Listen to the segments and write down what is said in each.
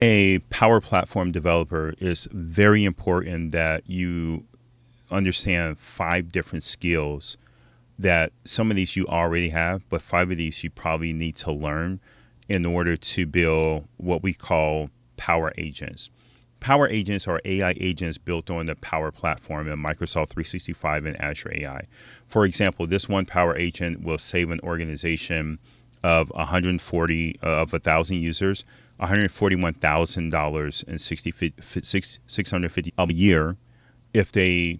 A Power Platform developer is very important that you understand 5 different skills that some of these you already have, but 5 of these you probably need to learn in order to build what we call Power Agents. Power Agents are AI agents built on the Power Platform in Microsoft 365 and Azure AI. For example, this one Power Agent will save an organization of 1,000 users, $141,000 and $650 a year if they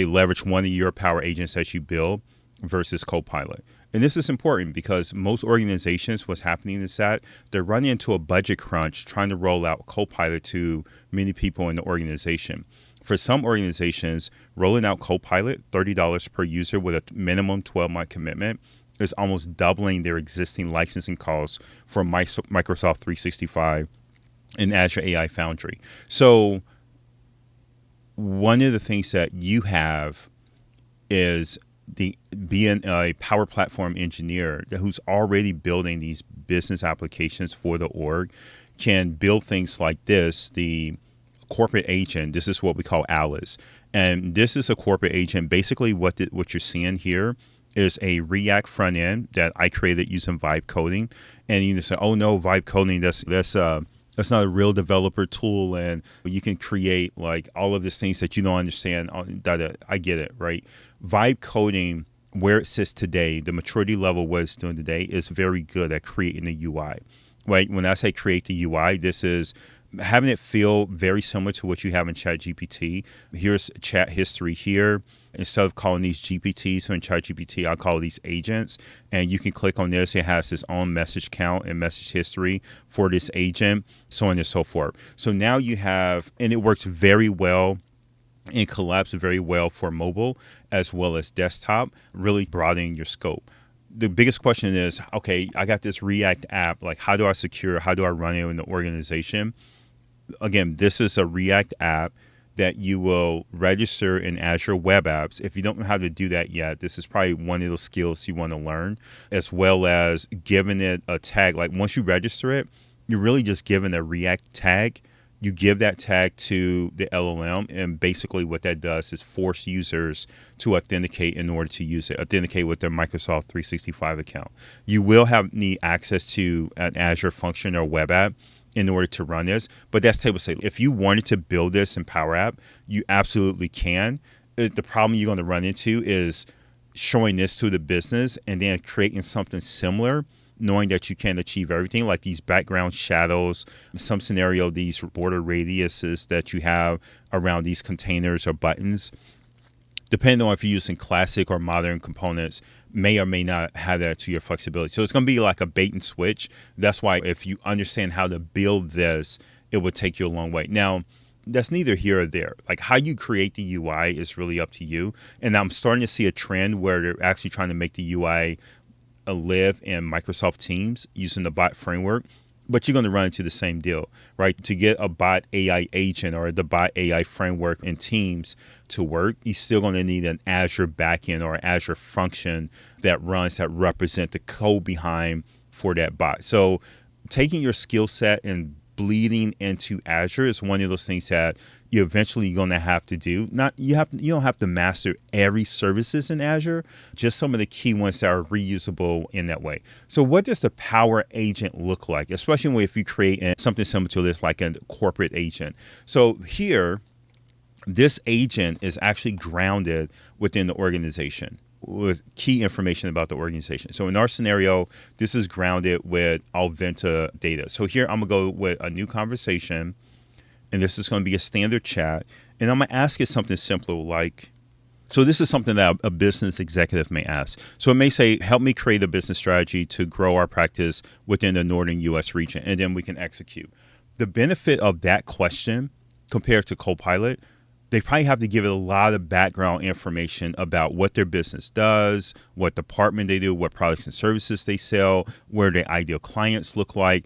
leverage one of your Power Agents that you build versus Copilot. And this is important because most organizations, what's happening is that they're running into a budget crunch trying to roll out Copilot to many people in the organization. For some organizations, rolling out Copilot, $30 per user with a minimum 12-month commitment, is almost doubling their existing licensing costs for Microsoft 365 and Azure AI Foundry. So one of the things that you have is being a Power Platform engineer who's already building these business applications for the org can build things like this, the corporate agent. This is what we call Alice. And this is a corporate agent. Basically what you're seeing here is a React front end that I created using vibe coding. And you can say, oh no, vibe coding, that's not a real developer tool, and you can create like all of these things that you don't understand. I get it, right? Vibe coding, where it sits today, the maturity level what it's doing today is very good at creating the UI, right? When I say create the UI, this is having it feel very similar to what you have in ChatGPT. Here's chat history here. Instead of calling these GPTs, so in ChatGPT, I'll call these agents. And you can click on this. It has its own message count and message history for this agent, so on and so forth. So now you have, and it works very well and collapses very well for mobile as well as desktop, really broadening your scope. The biggest question is, okay, I got this React app. Like, how do I run it in the organization? Again, this is a React app that you will register in Azure Web Apps. If you don't know how to do that yet, this is probably one of those skills you want to learn, as well as giving it a tag. Like once you register it, you're really just given a React tag. You give that tag to the LLM, and basically what that does is force users to authenticate in order to use it, authenticate with their Microsoft 365 account. You will need access to an Azure function or web app in order to run this. But that's table stakes. If you wanted to build this in Power App, you absolutely can. The problem you're going to run into is showing this to the business and then creating something similar, knowing that you can't achieve everything, like these background shadows, in some scenario, these border radiuses that you have around these containers or buttons. Depending on if you're using classic or modern components, may or may not have that to your flexibility. So it's going to be like a bait and switch. That's why if you understand how to build this, it would take you a long way. Now, that's neither here or there. Like how you create the UI is really up to you. And I'm starting to see a trend where they're actually trying to make the UI live in Microsoft Teams using the bot framework. But you're going to run into the same deal, right? To get a bot AI agent or the bot AI framework in Teams to work, you're still going to need an Azure backend or Azure function that represent the code behind for that bot. So taking your skill set and bleeding into Azure is one of those things that you're eventually going to have to do. You don't have to master every services in Azure, just some of the key ones that are reusable in that way. So what does the Power Agent look like, especially if you create something similar to this, like a corporate agent? So here, this agent is actually grounded within the organization with key information about the organization. So in our scenario, this is grounded with Alventa data. So here I'm going to go with a new conversation, and this is going to be a standard chat. And I'm going to ask it something simple like, so this is something that a business executive may ask. So it may say, help me create a business strategy to grow our practice within the Northern U.S. region, and then we can execute. The benefit of that question compared to Copilot, they probably have to give it a lot of background information about what their business does, what department they do, what products and services they sell, where their ideal clients look like.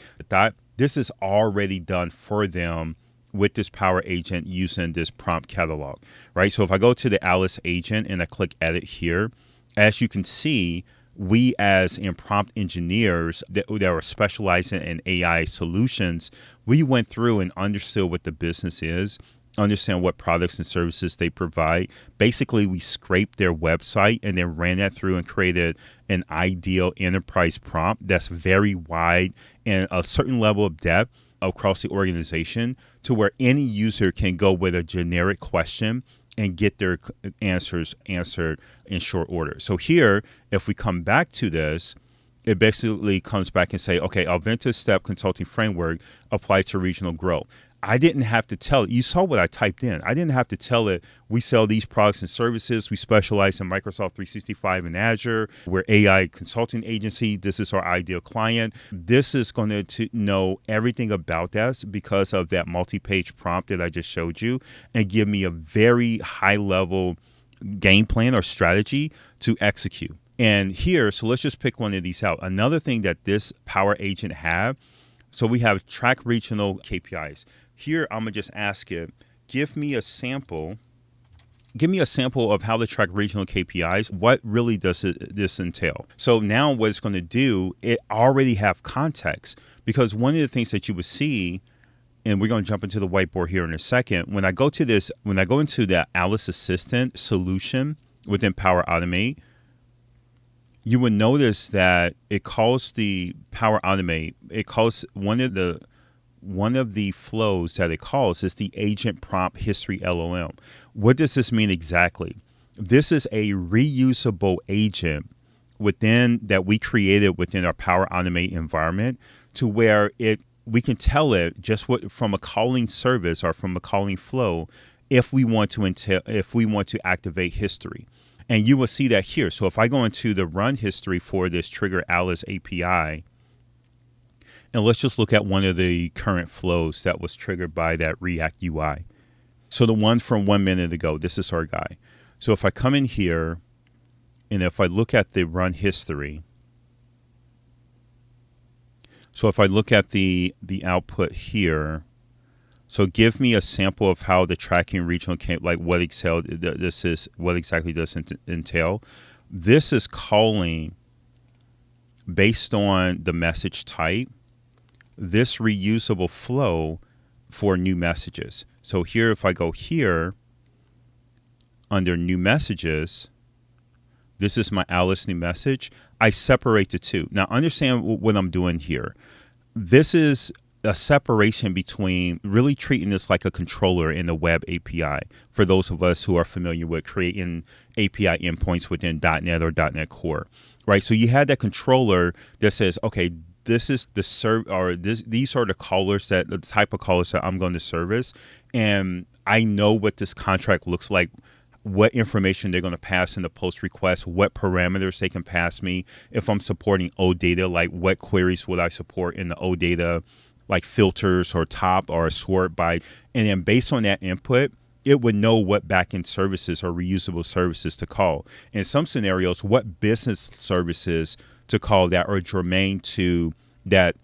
This is already done for them with this Power Agent using this prompt catalog, right? So if I go to the Alice agent and I click edit here, as you can see, we as prompt engineers that are specializing in AI solutions, we went through and understood what the business is, understand what products and services they provide. Basically, we scraped their website and then ran that through and created an ideal enterprise prompt that's very wide and a certain level of depth across the organization to where any user can go with a generic question and get their answers answered in short order. So here, if we come back to this, it basically comes back and say, okay, Alventa Step Consulting Framework applied to regional growth. I didn't have to tell it. You saw what I typed in. I didn't have to tell it, we sell these products and services. We specialize in Microsoft 365 and Azure. We're AI consulting agency. This is our ideal client. This is going to know everything about us because of that multi-page prompt that I just showed you and give me a very high-level game plan or strategy to execute. And here, so let's just pick one of these out. Another thing that this Power Agent have, so we have track regional KPIs. Here, I'm going to just ask it, give me a sample of how to track regional KPIs. What really does this entail? So now what it's going to do, it already have context, because one of the things that you would see, and we're going to jump into the whiteboard here in a second, when I go into the Alice Assistant solution within Power Automate, you would notice that it calls the Power Automate, it calls one of the flows that it calls is the Agent Prompt History LLM. What does this mean exactly? This is a reusable agent that we created within our Power Automate environment to where we can tell it just what from a calling service or from a calling flow if we want to activate history. And you will see that here. So if I go into the run history for this Trigger Alice API, and let's just look at one of the current flows that was triggered by that React UI. So the one from 1 minute ago, this is our guy. So if I come in here, and if I look at the run history, so if I look at the output here, so give me a sample of how the tracking regional came, like what exactly does entail. This is calling based on the message type, this reusable flow for new messages. So here, if I go here under new messages, this is my Alice new message. I separate the two. Now understand what I'm doing here. This is a separation between really treating this like a controller in the web API for those of us who are familiar with creating API endpoints within .NET or .NET Core, right? So you had that controller that says, okay, this is the these are the callers the type of callers that I'm going to service, and I know what this contract looks like, what information they're going to pass in the post request, what parameters they can pass me. If I'm supporting OData, like what queries would I support in the OData, like filters or top or sort by, and then based on that input, it would know what backend services or reusable services to call. In some scenarios, what business services to call that are germane to that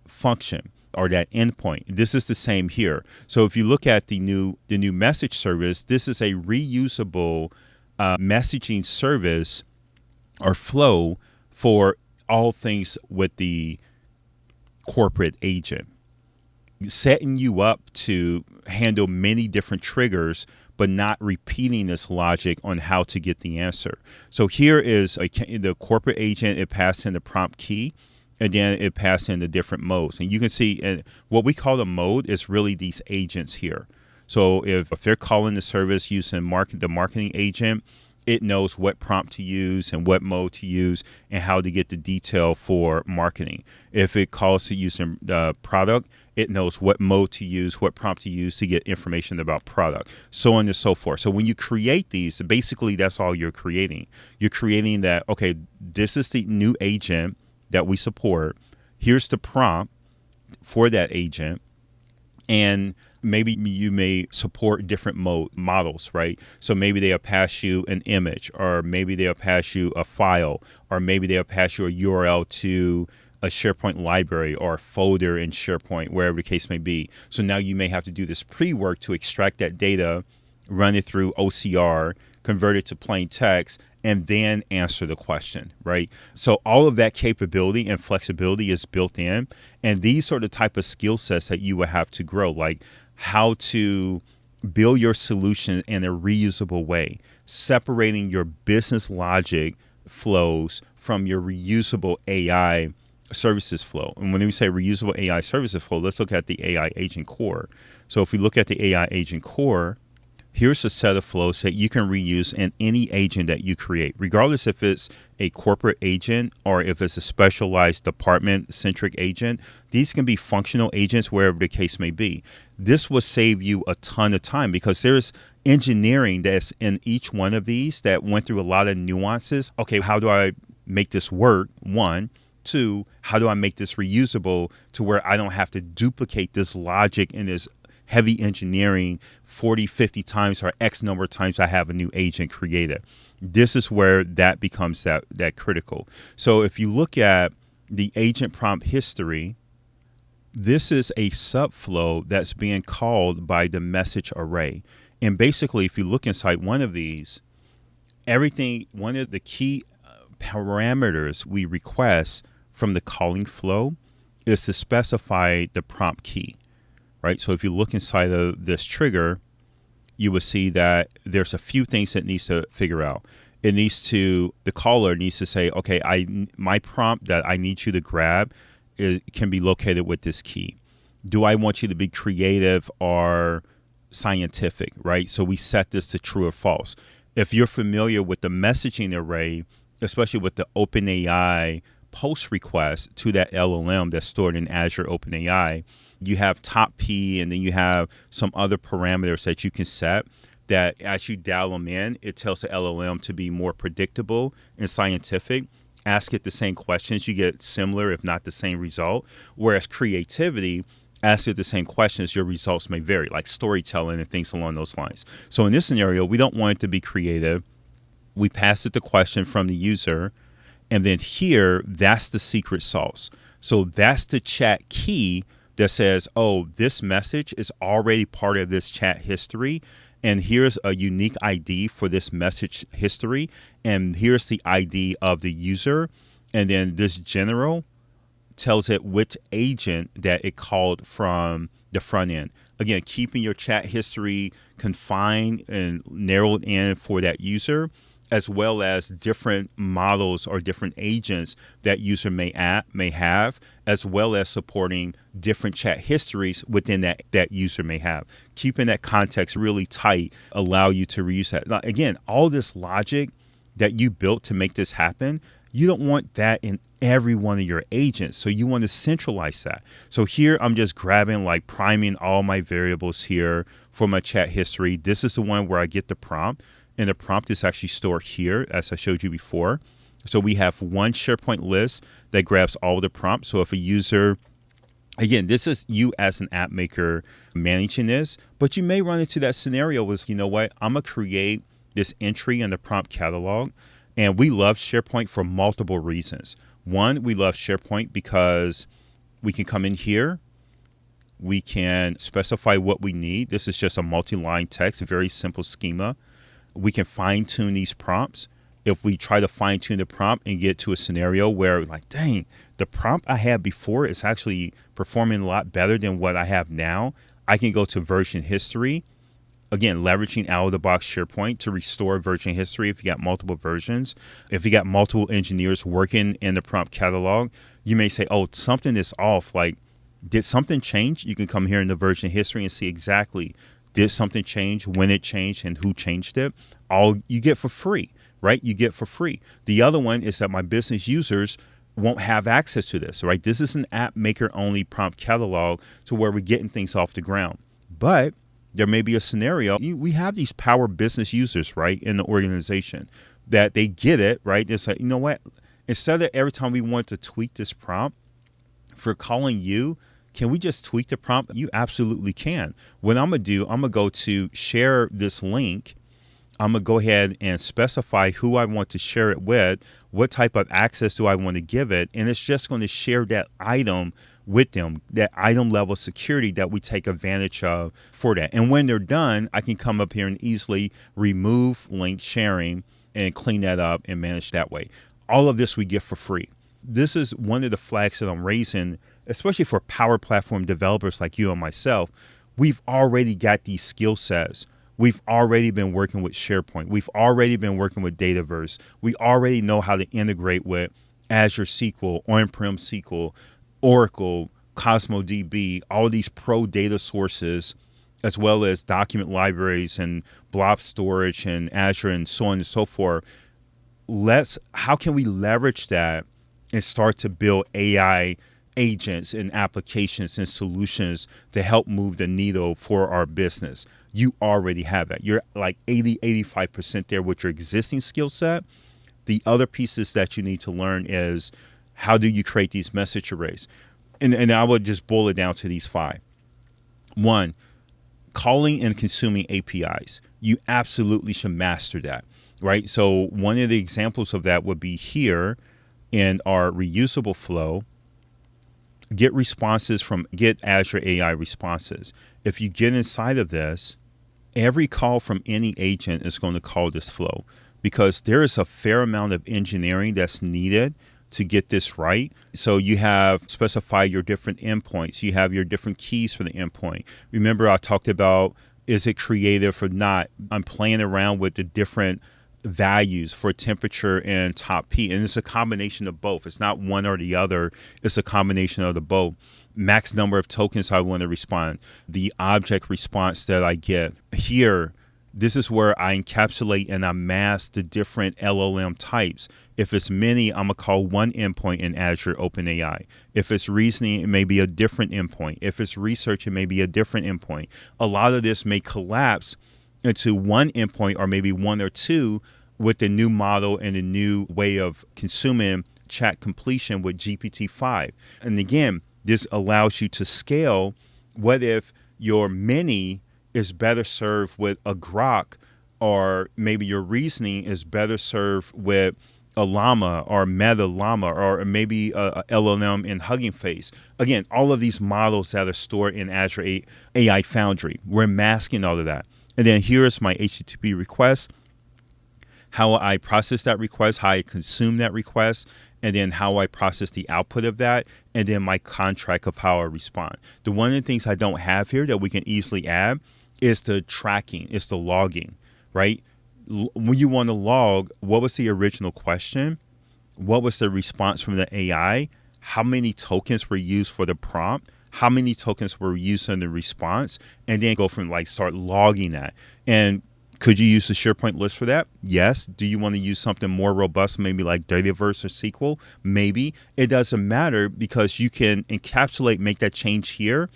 function or that endpoint. This is the same here. So if you look at the new message service, this is a reusable messaging service or flow for all things with the corporate agent, setting you up to handle many different triggers, but not repeating this logic on how to get the answer. So here is the corporate agent. It passed in the prompt key, and then it passed in the different modes. And you can see what we call the mode is really these agents here. So if they're calling the service using the marketing agent, it knows what prompt to use and what mode to use and how to get the detail for marketing. If it calls to using the product, it knows what mode to use, what prompt to use to get information about product, so on and so forth. So when you create these, basically that's all you're creating. You're creating that, okay, this is the new agent that we support. Here's the prompt for that agent. And maybe you may support different models, right? So maybe they'll pass you an image, or maybe they'll pass you a file, or maybe they'll pass you a URL to a SharePoint library or a folder in SharePoint, wherever the case may be. So now you may have to do this pre-work to extract that data, run it through OCR, convert it to plain text, and then answer the question, right? So all of that capability and flexibility is built in. And these are the type of skill sets that you will have to grow, like how to build your solution in a reusable way, separating your business logic flows from your reusable AI services flow. And when we say reusable AI services flow, let's look at the AI agent core. So if we look at the AI agent core, here's a set of flows that you can reuse in any agent that you create, regardless if it's a corporate agent or if it's a specialized department-centric agent. These can be functional agents wherever the case may be. This will save you a ton of time because there's engineering that's in each one of these that went through a lot of nuances. Okay, how do I make this work? One. Two, how do I make this reusable to where I don't have to duplicate this logic and this heavy engineering 40, 50 times or X number of times I have a new agent created. This is where that becomes that critical. So if you look at the agent prompt history, this is a subflow that's being called by the message array. And basically, if you look inside one of these, one of the key parameters we request from the calling flow is to specify the prompt key. Right? So if you look inside of this trigger, you will see that there's a few things that needs to figure out. The caller needs to say, okay, my prompt that I need you to grab can be located with this key. Do I want you to be creative or scientific, right? So we set this to true or false. If you're familiar with the messaging array, especially with the OpenAI post request to that LLM that's stored in Azure OpenAI, you have top P and then you have some other parameters that you can set that as you dial them in, it tells the LLM to be more predictable and scientific. Ask it the same questions, you get similar, if not the same result. Whereas creativity, ask it the same questions, your results may vary, like storytelling and things along those lines. So in this scenario, we don't want it to be creative. We pass it the question from the user. And then here, that's the secret sauce. So that's the chat key that says, oh, this message is already part of this chat history. And here's a unique ID for this message history. And here's the ID of the user. And then this general tells it which agent that it called from the front end. Again, keeping your chat history confined and narrowed in for that user, as well as different models or different agents that user may have, as well as supporting different chat histories within that user may have. Keeping that context really tight allow you to reuse that. Now, again, all this logic that you built to make this happen, you don't want that in every one of your agents. So you want to centralize that. So here I'm just grabbing, priming all my variables here for my chat history. This is the one where I get the prompt. And the prompt is actually stored here, as I showed you before. So we have one SharePoint list that grabs all the prompts. So if a user, again, this is you as an app maker managing this, but you may run into that scenario was, you know what, I'm going to create this entry in the prompt catalog. And we love SharePoint for multiple reasons. One, we love SharePoint because we can come in here. We can specify what we need. This is just a multi-line text, a very simple schema. We can fine tune these prompts. If we try to fine tune the prompt and get to a scenario where dang, the prompt I had before is actually performing a lot better than what I have now, I can go to version history. Again, leveraging out of the box SharePoint to restore version history if you got multiple versions. If you got multiple engineers working in the prompt catalog, you may say, oh, something is off. Did something change? You can come here in the version history and see exactly did something change, when it changed, and who changed it. All you get for free, right? You get for free. The other one is that my business users won't have access to this, right? This is an app maker only prompt catalog to where we're getting things off the ground. But there may be a scenario, we have these power business users, right, in the organization that they get it, right? They're like, you know what? Instead of every time we want to tweak this prompt for calling you, can we just tweak the prompt? You absolutely can. What I'm going to do, I'm going to go to share this link. I'm going to go ahead and specify who I want to share it with, what type of access do I want to give it, and it's just going to share that item with them, that item level security that we take advantage of for that. And when they're done, I can come up here and easily remove link sharing and clean that up and manage that way. All of this we get for free. This is one of the flags that I'm raising, especially for Power Platform developers like you and myself. We've already got these skill sets. We've already been working with SharePoint. We've already been working with Dataverse. We already know how to integrate with Azure SQL, on-prem SQL, Oracle, Cosmos DB, all these pro data sources, as well as document libraries and blob storage and Azure and so on and so forth. How can we leverage that and start to build AI agents and applications and solutions to help move the needle for our business? You already have that. You're like 85% there with your existing skill set. The other pieces that you need to learn is how do you create these message arrays? And I would just boil it down to these 5. 1, calling and consuming APIs. You absolutely should master that, right? So one of the examples of that would be here in our reusable flow. Get Azure AI responses. If you get inside of this, every call from any agent is going to call this flow, because there is a fair amount of engineering that's needed to get this right. So you have specify your different endpoints. You have your different keys for the endpoint. Remember, I talked about, is it creative or not? I'm playing around with the different values for temperature and top P. And it's a combination of both. It's not one or the other. It's a combination of the both. Max number of tokens I want to respond. The object response that I get. Here, this is where I encapsulate and I mask the different LLM types. If it's many, I'm going to call one endpoint in Azure OpenAI. If it's reasoning, it may be a different endpoint. If it's research, it may be a different endpoint. A lot of this may collapse into one endpoint or maybe one or two with the new model and the new way of consuming chat completion with GPT-5. And again, this allows you to scale. What if your many is better served with a Grok, or maybe your reasoning is better served with a Llama or Meta Llama, or maybe a LLM in Hugging Face. Again, all of these models that are stored in Azure AI Foundry, we're masking all of that. And then here's my HTTP request, how I process that request, how I consume that request, and then how I process the output of that, and then my contract of how I respond. One of the things I don't have here that we can easily add is the tracking, it's the logging, right? When you want to log, what was the original question? What was the response from the AI? How many tokens were used for the prompt? How many tokens were used in the response? And then go from start logging that. And could you use the SharePoint list for that? Yes. Do you want to use something more robust, maybe like Dataverse or SQL? Maybe. It doesn't matter, because you can encapsulate, make that change here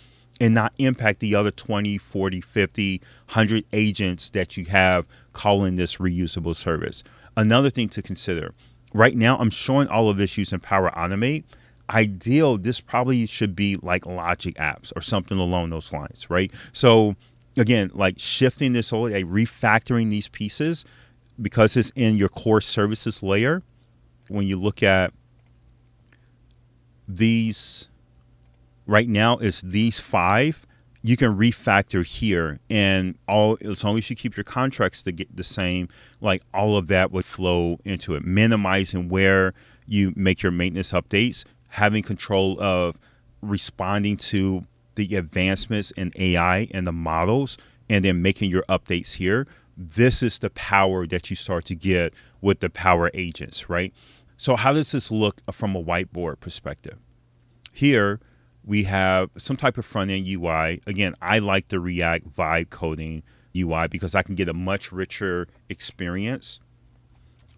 and not impact the other 20, 40, 50, 100 agents that you have calling this reusable service. Another thing to consider, right now I'm showing all of this using Power Automate. Ideal, this probably should be like Logic apps or something along those lines, right? So again, like shifting this over, refactoring these pieces, because it's in your core services layer. When you look at these, right now it's these 5, you can refactor here, and as long as you keep your contracts to get the same, like all of that would flow into it, minimizing where you make your maintenance updates, having control of responding to the advancements in AI and the models, and then making your updates here. This is the power that you start to get with the Power Agents, right? So how does this look from a whiteboard perspective? Here, we have some type of front-end UI. Again, I like the React vibe coding UI because I can get a much richer experience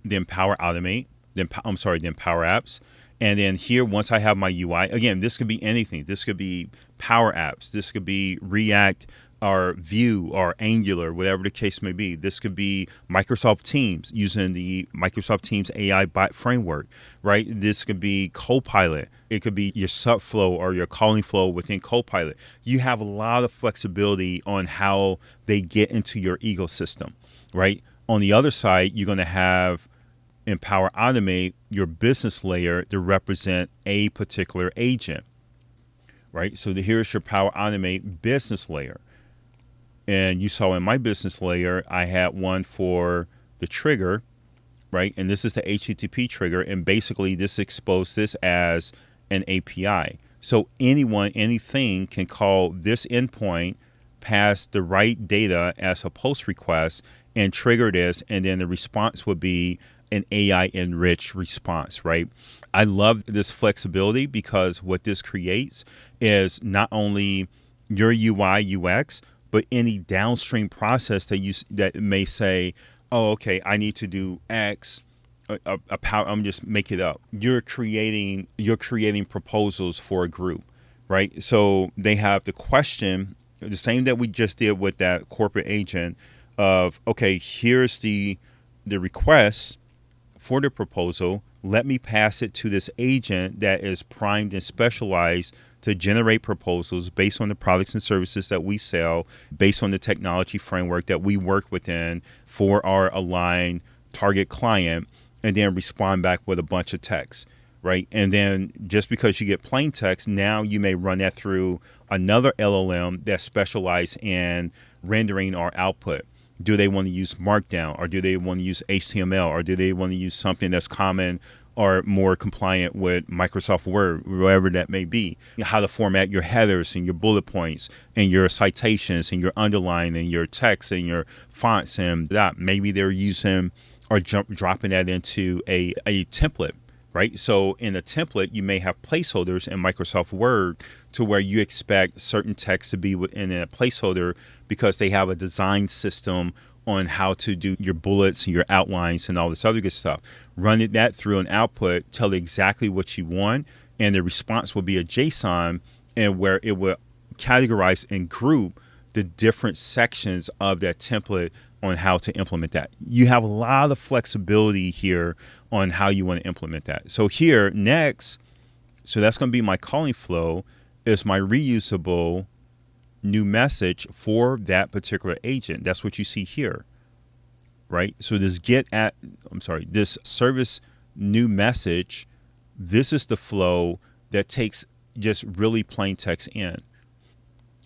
than Power Automate, than Power Apps. And then here, once I have my UI, again, this could be anything. This could be Power Apps. This could be React or Vue or Angular, whatever the case may be. This could be Microsoft Teams using the Microsoft Teams AI bot framework, right? This could be Copilot. It could be your subflow or your calling flow within Copilot. You have a lot of flexibility on how they get into your ecosystem, right? On the other side, you're going to have in Power Automate your business layer to represent a particular agent, right? So here's your Power Automate business layer. And you saw in my business layer, I had one for the trigger, right? And this is the HTTP trigger. And basically this exposed this as an API. So anyone, anything can call this endpoint, pass the right data as a post request and trigger this. And then the response would be an AI enriched response, right? I love this flexibility because what this creates is not only your UI UX, but any downstream process that may say, oh, okay, I need to do X. I'm just make it up. You're creating proposals for a group, right? So they have the question, the same that we just did with that corporate agent of, okay, here's the request for the proposal. Let me pass it to this agent that is primed and specialized to generate proposals based on the products and services that we sell, based on the technology framework that we work within for our aligned target client, and then respond back with a bunch of text, right? And then just because you get plain text, now you may run that through another LLM that specializes in rendering our output. Do they want to use Markdown, or do they want to use HTML, or do they want to use something that's common or more compliant with Microsoft Word, whatever that may be? How to format your headers and your bullet points and your citations and your underline and your text and your fonts and that. Maybe they're using or dropping that into a template, right? So in a template, you may have placeholders in Microsoft Word to where you expect certain text to be within a placeholder because they have a design system on how to do your bullets and your outlines and all this other good stuff. Run that through an output, tell it exactly what you want, and the response will be a JSON, and where it will categorize and group the different sections of that template on how to implement that. You have a lot of flexibility here on how you want to implement that. So here, next, so that's going to be my calling flow, is my reusable new message for that particular agent. That's what you see here, right? So this this service new message, this is the flow that takes just really plain text in.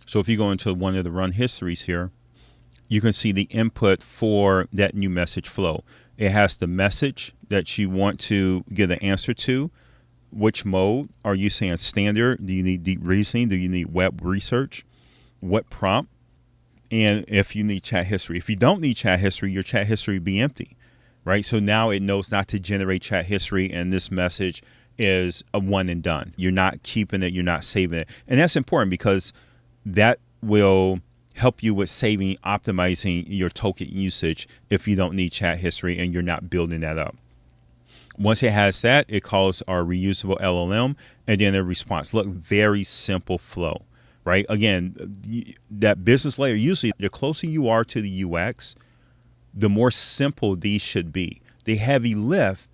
So if you go into one of the run histories here, you can see the input for that new message flow. It has the message that you want to get an answer to. Which mode are you saying? Standard? Do you need deep reasoning? Do you need web research? What prompt? And if you need chat history. If you don't need chat history, your chat history will be empty, right? So now it knows not to generate chat history, and this message is a one and done. You're not keeping it, you're not saving it. And that's important because that will help you with optimizing your token usage if you don't need chat history and you're not building that up. Once it has that, it calls our reusable LLM and then a response. Look, very simple flow, right? Again, that business layer, usually the closer you are to the UX, the more simple these should be. The heavy lift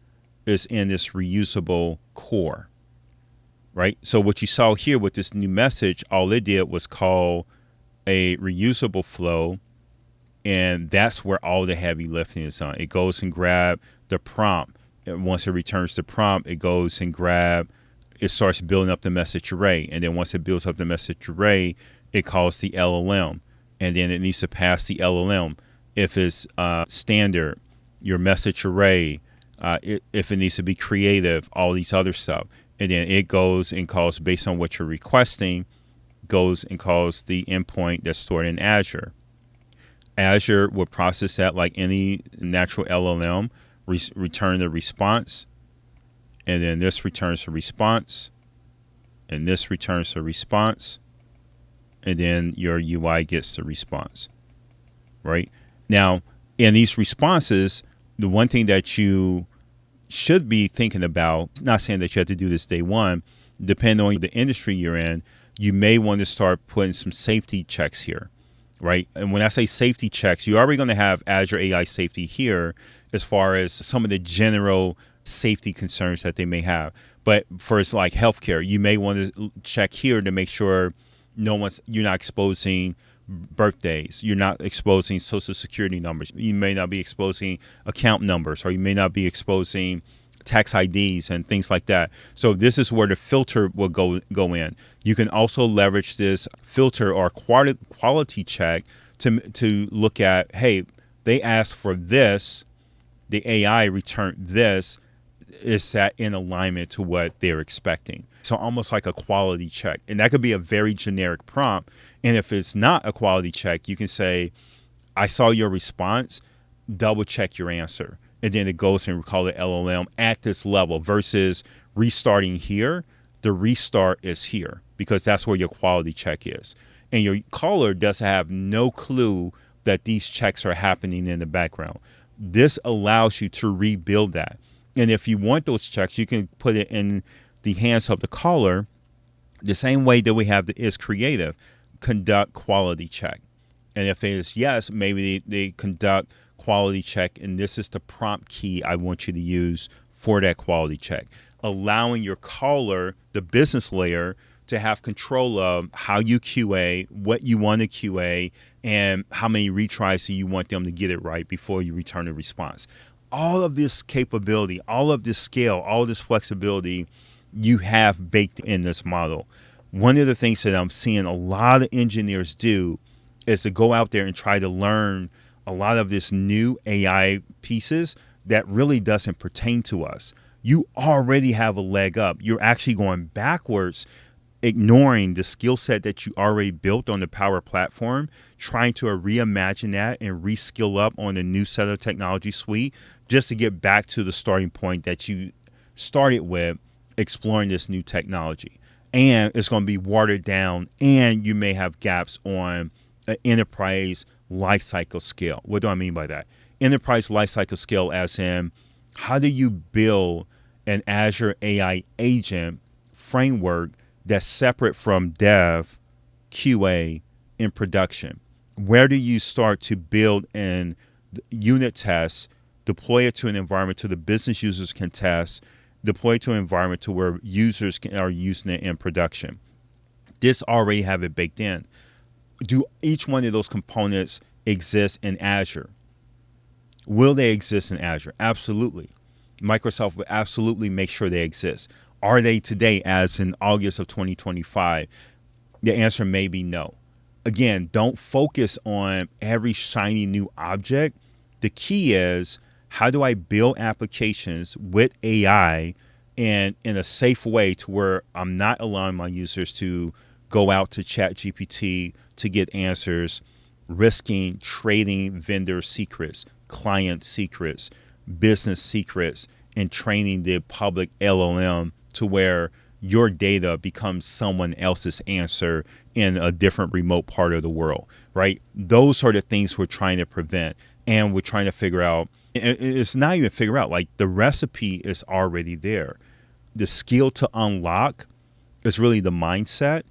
is in this reusable core, right? So what you saw here with this new message, all it did was call a reusable flow, and that's where all the heavy lifting is on. It goes and grab the prompt. And once it returns the prompt, it goes and it starts building up the message array. And then once it builds up the message array, it calls the LLM. And then it needs to pass the LLM. If it's standard, your message array, if it needs to be creative, all these other stuff. And then it goes and calls based on what you're requesting, goes and calls the endpoint that's stored in Azure. Azure will process that like any natural LLM, return the response, and then this returns a response, and this returns a response, and then your UI gets the response, right? Now, in these responses, the one thing that you should be thinking about, not saying that you have to do this day one, depending on the industry you're in, you may want to start putting some safety checks here, right? And when I say safety checks, you're already going to have Azure AI safety here as far as some of the general safety concerns that they may have. But for like healthcare, you may want to check here to make sure you're not exposing birthdays, you're not exposing social security numbers, you may not be exposing account numbers, or you may not be exposing tax IDs and things like that. So this is where the filter will go in. You can also leverage this filter or quality check to look at, hey, they asked for this the AI returned this, is that in alignment to what they're expecting. So almost like a quality check. And that could be a very generic prompt. And if it's not a quality check, you can say, I saw your response, double check your answer. And then it goes and call it LLM at this level versus restarting here. The restart is here because that's where your quality check is. And your caller does have no clue that these checks are happening in the background. This allows you to rebuild that. And if you want those checks, you can put it in the hands of the caller the same way that we have the is creative, conduct quality check. And if it is yes, maybe they conduct quality check, and this is the prompt key I want you to use for that quality check, allowing your caller, the business layer, to have control of how you QA, what you want to QA, and how many retries do you want them to get it right before you return a response. All of this capability, all of this scale, all this flexibility you have baked in this model. One of the things that I'm seeing a lot of engineers do is to go out there and try to learn a lot of this new AI pieces that really doesn't pertain to us. You already have a leg up. You're actually going backwards, ignoring the skill set that you already built on the Power Platform, trying to reimagine that and reskill up on a new set of technology suite just to get back to the starting point that you started with, exploring this new technology. And it's going to be watered down, and you may have gaps on an enterprise lifecycle scale. What do I mean by that? Enterprise lifecycle scale as in, how do you build an Azure AI agent framework that's separate from dev, QA, and production? Where do you start to build in unit tests, deploy it to an environment so the business users can test, deploy it to an environment to where users are using it in production? This already have it baked in. Do each one of those components exist in Azure? Will they exist in Azure? Absolutely. Microsoft will absolutely make sure they exist. Are they today, as in August of 2025? The answer may be no. Again, don't focus on every shiny new object. The key is, how do I build applications with AI and in a safe way to where I'm not allowing my users to go out to ChatGPT to get answers, risking trading vendor secrets, client secrets, business secrets, and training the public LLM to where your data becomes someone else's answer in a different remote part of the world, right? Those are the things we're trying to prevent, and we're trying to figure out. It's not even figure out, like the recipe is already there. The skill to unlock is really the mindset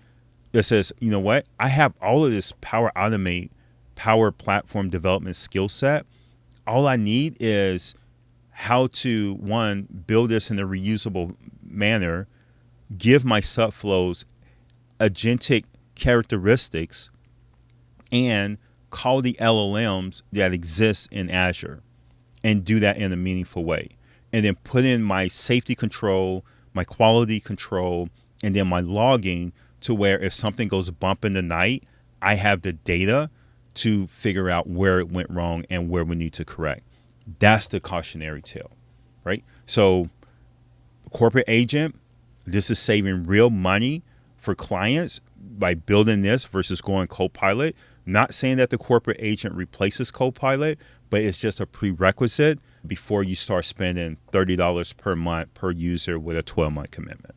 that says, you know what, I have all of this Power Automate, Power Platform development skill set. All I need is how to, one, build this in a reusable manner, give my subflows agentic characteristics, and call the LLMs that exist in Azure and do that in a meaningful way. And then put in my safety control, my quality control, and then my logging to where if something goes bump in the night, I have the data to figure out where it went wrong and where we need to correct. That's the cautionary tale, right? So corporate agent, this is saving real money for clients by building this versus going Copilot. Not saying that the corporate agent replaces Copilot, but it's just a prerequisite before you start spending $30 per month per user with a 12-month commitment.